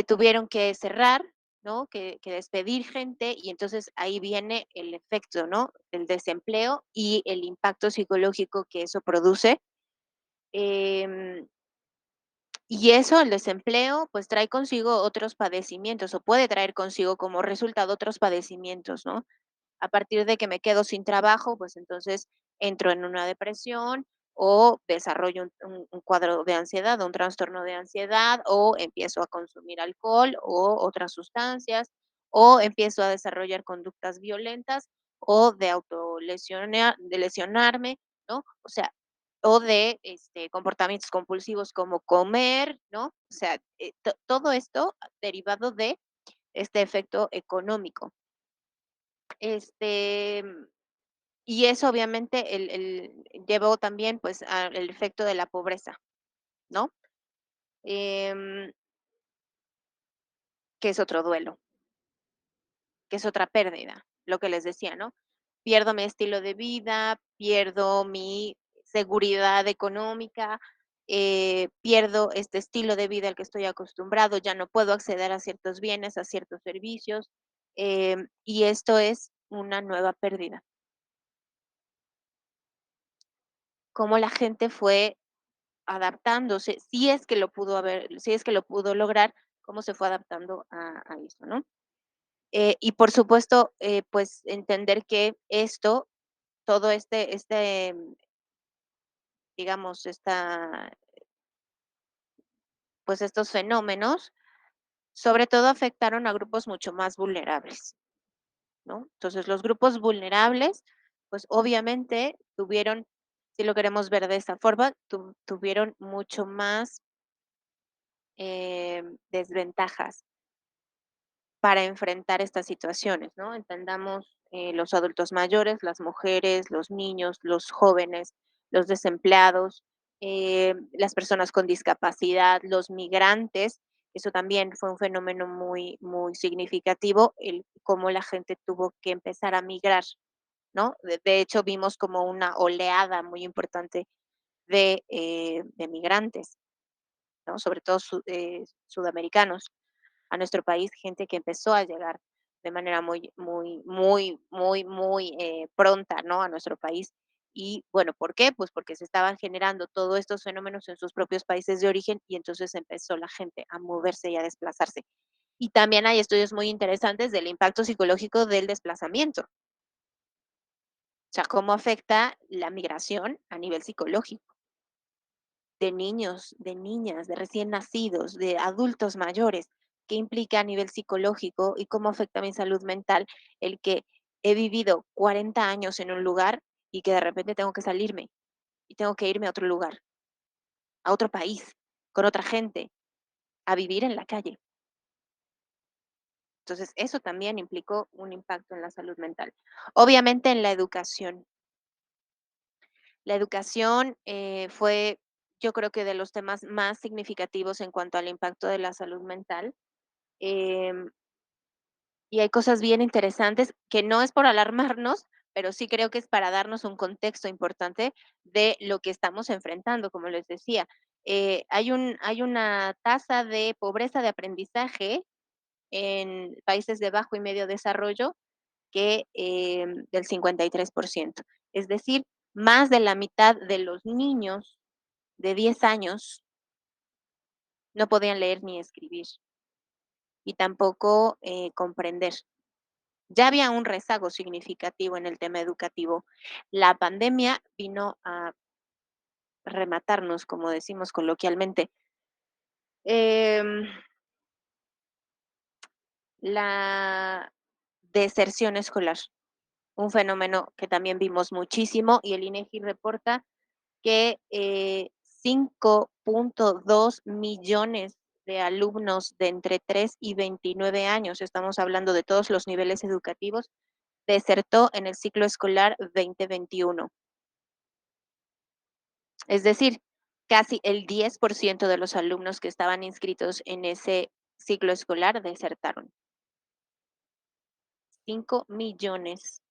tuvieron que cerrar, ¿no? Que despedir gente, y entonces ahí viene el efecto, ¿no? El desempleo y el impacto psicológico que eso produce. Em, y eso, el desempleo, pues trae consigo otros padecimientos, o puede traer consigo como resultado otros padecimientos, ¿no? A partir de que me quedo sin trabajo, pues entonces entro en una depresión o desarrollo un cuadro de ansiedad, un trastorno de ansiedad, o empiezo a consumir alcohol o otras sustancias, o empiezo a desarrollar conductas violentas o de lesionarme, ¿no? O sea, o de comportamientos compulsivos como comer, ¿no? O sea, todo esto derivado de este efecto económico. Este, y eso obviamente llevó también, pues, al efecto de la pobreza, ¿no? Em, que es otro duelo, que es otra pérdida, lo que les decía, ¿no? Pierdo mi estilo de vida, pierdo mi seguridad económica, pierdo este estilo de vida al que estoy acostumbrado, ya no puedo acceder a ciertos bienes, a ciertos servicios, y esto es una nueva pérdida. Cómo la gente fue adaptándose, si es que lo pudo lograr, cómo se fue adaptando a eso, ¿no? Y por supuesto, pues, entender que todo digamos, pues, estos fenómenos, sobre todo afectaron a grupos mucho más vulnerables, ¿no? Entonces, los grupos vulnerables, pues, obviamente tuvieron, si lo queremos ver de esta forma, tuvieron mucho más, desventajas para enfrentar estas situaciones, ¿no? Entendamos, los adultos mayores, las mujeres, los niños, los jóvenes, los desempleados, las personas con discapacidad, los migrantes. Eso también fue un fenómeno muy significativo, el cómo la gente tuvo que empezar a migrar, ¿no? De hecho, vimos como una oleada muy importante de migrantes, ¿no? Sobre todo sudamericanos a nuestro país, gente que empezó a llegar de manera muy pronta, ¿no? A nuestro país. Y bueno, ¿por qué? Pues porque se estaban generando todos estos fenómenos en sus propios países de origen y entonces empezó la gente a moverse y a desplazarse. Y también hay estudios muy interesantes del impacto psicológico del desplazamiento, o sea, cómo afecta la migración a nivel psicológico de niños, de niñas, de recién nacidos, de adultos mayores, qué implica a nivel psicológico y cómo afecta a mi salud mental el que he vivido 40 años en un lugar y que de repente tengo que salirme y tengo que irme a otro lugar, a otro país, con otra gente, a vivir en la calle. Entonces, eso también implicó un impacto en la salud mental. Obviamente, en la educación. La educación, fue, yo creo que de los temas más significativos en cuanto al impacto de la salud mental. Em, y hay cosas bien interesantes que no es por alarmarnos, pero sí creo que es para darnos un contexto importante de lo que estamos enfrentando, como les decía. Hay una tasa de pobreza de aprendizaje en países de bajo y medio desarrollo que, del 53%. Es decir, más de la mitad de los niños de 10 años no podían leer ni escribir y tampoco, comprender. Ya había un rezago significativo en el tema educativo. La pandemia vino a rematarnos, como decimos coloquialmente. Em, la deserción escolar, un fenómeno que también vimos muchísimo y el INEGI reporta que 5.2 millones de alumnos de entre 3 y 29 años, estamos hablando de todos los niveles educativos, desertó en el ciclo escolar 2021. Es decir, casi el 10% de los alumnos que estaban inscritos en ese ciclo escolar desertaron. 5 millones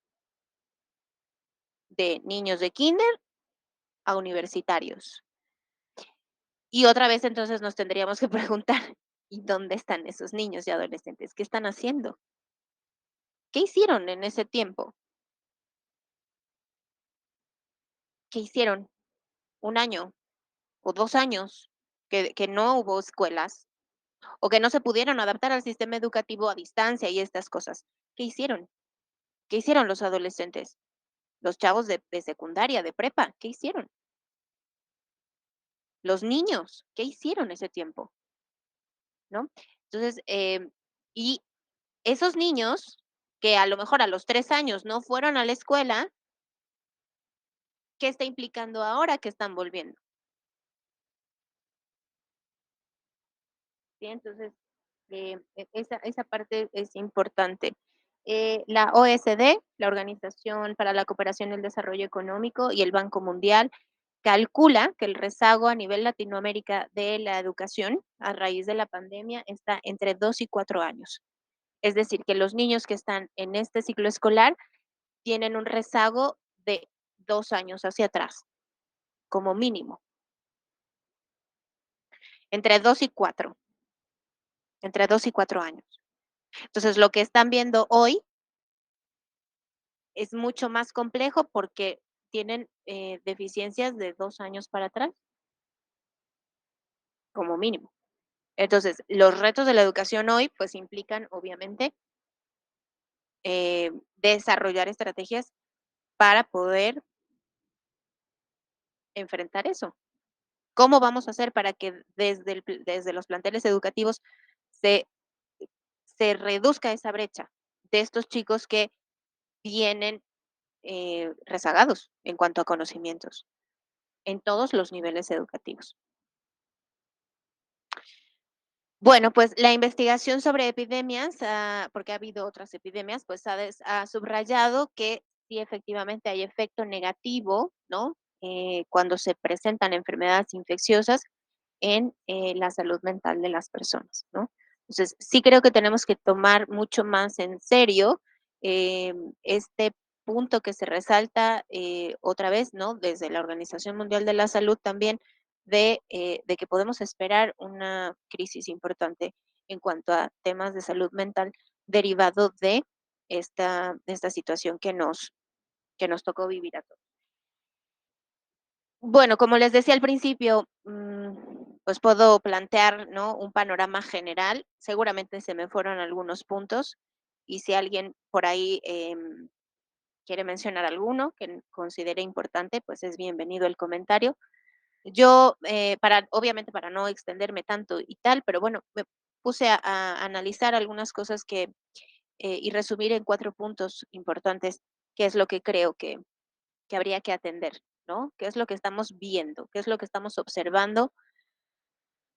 de niños de kinder a universitarios. Y otra vez entonces nos tendríamos que preguntar, ¿y dónde están esos niños y adolescentes? ¿Qué están haciendo? ¿Qué hicieron en ese tiempo? ¿Qué hicieron? ¿Un año o 2 años que no hubo escuelas o que no se pudieron adaptar al sistema educativo a distancia y estas cosas? ¿Qué hicieron? ¿Qué hicieron los adolescentes? Los chavos de secundaria, de prepa, ¿qué hicieron? Los niños, ¿qué hicieron ese tiempo? ¿No? Entonces, y esos niños que a lo mejor a los 3 años no fueron a la escuela, ¿qué está implicando ahora que están volviendo? ¿Sí? Entonces, esa parte es importante. La OSD, la Organización para la Cooperación y el Desarrollo Económico, y el Banco Mundial calcula que el rezago a nivel Latinoamérica de la educación a raíz de la pandemia está entre 2 y 4 años. Es decir, que los niños que están en este ciclo escolar tienen un rezago de 2 años hacia atrás, como mínimo, entre 2 y 4, entre 2 y 4 años. Entonces, lo que están viendo hoy es mucho más complejo porque tienen, deficiencias de 2 años para atrás, como mínimo. Entonces, los retos de la educación hoy, pues, implican, obviamente, desarrollar estrategias para poder enfrentar eso. ¿Cómo vamos a hacer para que desde los planteles educativos se se reduzca esa brecha de estos chicos que vienen, rezagados en cuanto a conocimientos, en todos los niveles educativos? Bueno, pues la investigación sobre epidemias, porque ha habido otras epidemias, pues ha subrayado que sí efectivamente hay efecto negativo, ¿no? Cuando se presentan enfermedades infecciosas en la salud mental de las personas, ¿no? Entonces, sí creo que tenemos que tomar mucho más en serio este punto que se resalta otra vez, ¿no? Desde la Organización Mundial de la Salud también de que podemos esperar una crisis importante en cuanto a temas de salud mental derivado de esta situación que nos tocó vivir a todos. Bueno, como les decía al principio, pues puedo plantear, ¿no? Un panorama general. Seguramente se me fueron algunos puntos y si alguien por ahí quiere mencionar alguno que considere importante, pues es bienvenido el comentario. Yo, obviamente para no extenderme tanto y tal, pero bueno, me puse a analizar algunas cosas y resumir en 4 puntos importantes, qué es lo que creo que habría que atender, ¿no? ¿Qué es lo que estamos viendo? ¿Qué es lo que estamos observando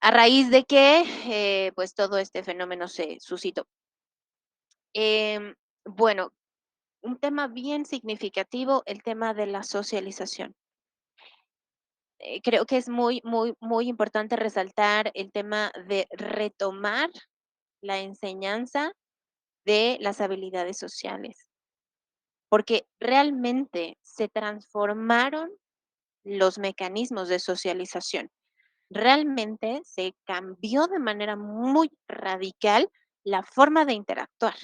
a raíz de que, pues todo este fenómeno se suscitó? Bueno, un tema bien significativo, el tema de la socialización. Creo que es muy, muy, muy importante resaltar el tema de retomar la enseñanza de las habilidades sociales, porque realmente se transformaron los mecanismos de socialización. Realmente se cambió de manera muy radical la forma de interactuar,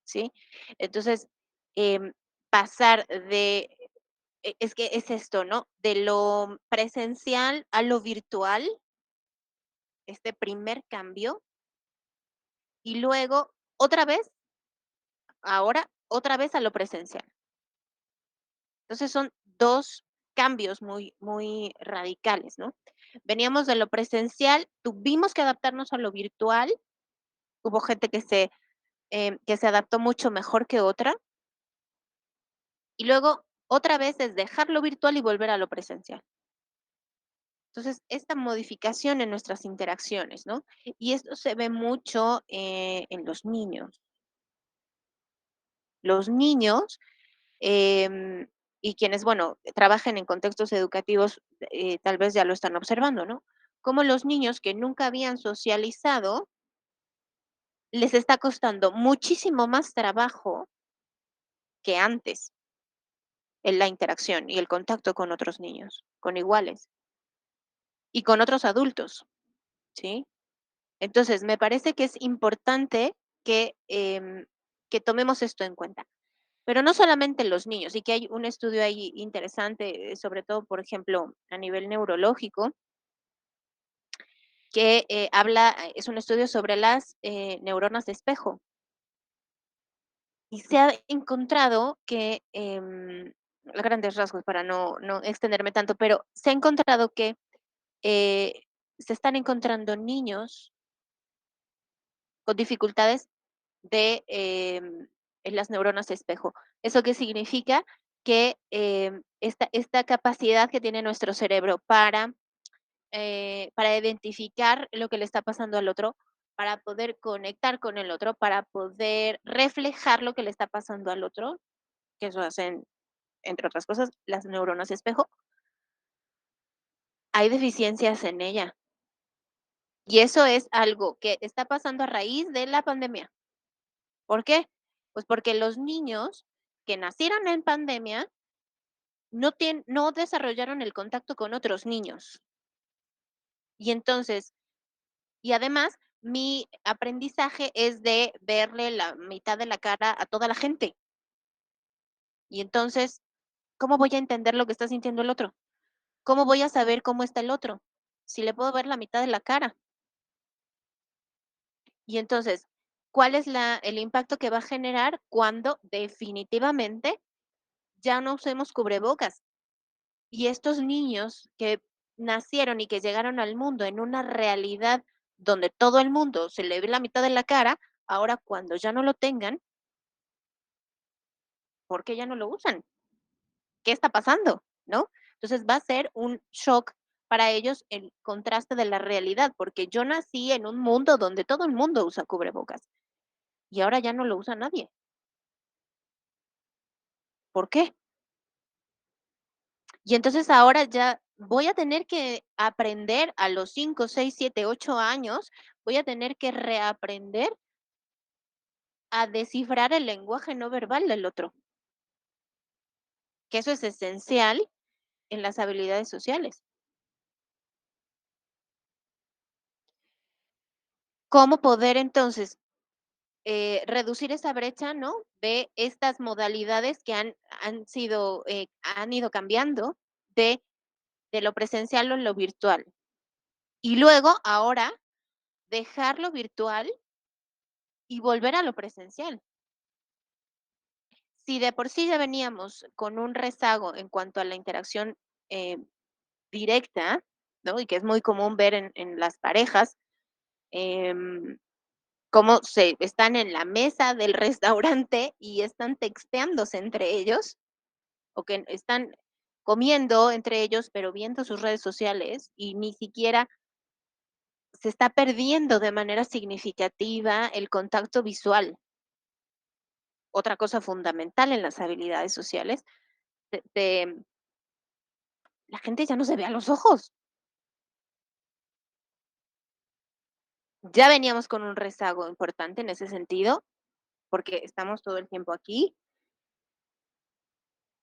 ¿sí? Entonces, em, pasar de es que es esto, ¿no? De lo presencial a lo virtual, este primer cambio, y luego otra vez, ahora otra vez a lo presencial. Entonces son 2 cambios muy, muy radicales, ¿no? Veníamos de lo presencial, tuvimos que adaptarnos a lo virtual, hubo gente que se adaptó mucho mejor que otra, y luego otra vez es dejar lo virtual y volver a lo presencial. Entonces, esta modificación en nuestras interacciones, ¿no? Y esto se ve mucho, en los niños. Los niños, y quienes, bueno, trabajen en contextos educativos, tal vez ya lo están observando, ¿no? Cómo los niños que nunca habían socializado, les está costando muchísimo más trabajo que antes en la interacción y el contacto con otros niños, con iguales y con otros adultos, ¿sí? Entonces, me parece que es importante que tomemos esto en cuenta. Pero no solamente los niños, y que hay un estudio ahí interesante, sobre todo, por ejemplo, a nivel neurológico, que es un estudio sobre las neuronas de espejo. Y se ha encontrado que, a grandes rasgos, para no extenderme tanto, pero se ha encontrado que eh, se están encontrando niños con dificultades de, en las neuronas espejo. ¿Eso qué significa? Que esta capacidad que tiene nuestro cerebro para identificar lo que le está pasando al otro, para poder conectar con el otro, para poder reflejar lo que le está pasando al otro, que eso hacen, entre otras cosas, las neuronas espejo, hay deficiencias en ella. Y eso es algo que está pasando a raíz de la pandemia. ¿Por qué? Pues porque los niños que nacieron en pandemia no desarrollaron el contacto con otros niños. Y entonces, y además, mi aprendizaje es de verle la mitad de la cara a toda la gente. Y entonces, ¿cómo voy a entender lo que está sintiendo el otro? ¿Cómo voy a saber cómo está el otro? Si le puedo ver la mitad de la cara. Y entonces, ¿cuál es el impacto que va a generar cuando definitivamente ya no usemos cubrebocas? Y estos niños que nacieron y que llegaron al mundo en una realidad donde todo el mundo se le ve la mitad de la cara, ahora cuando ya no lo tengan, ¿por qué ya no lo usan? ¿Qué está pasando? ¿No? Entonces va a ser un shock para ellos el contraste de la realidad, porque yo nací en un mundo donde todo el mundo usa cubrebocas y ahora ya no lo usa nadie. ¿Por qué? Y entonces ahora ya voy a tener que aprender a los 5, 6, 7, 8 años, voy a tener que reaprender a descifrar el lenguaje no verbal del otro, que eso es esencial en las habilidades sociales. ¿Cómo poder entonces reducir esa brecha, ¿no? De estas modalidades que han ido cambiando de, de lo presencial a lo virtual. Y luego, ahora, dejar lo virtual y volver a lo presencial. Si de por sí ya veníamos con un rezago en cuanto a la interacción eh, directa, ¿no? Y que es muy común ver en las parejas, em, cómo se están en la mesa del restaurante y están texteándose entre ellos, o que están comiendo entre ellos, pero viendo sus redes sociales y ni siquiera se está perdiendo de manera significativa el contacto visual. Otra cosa fundamental en las habilidades sociales, de la gente ya no se ve a los ojos. Ya veníamos con un rezago importante en ese sentido, porque estamos todo el tiempo aquí,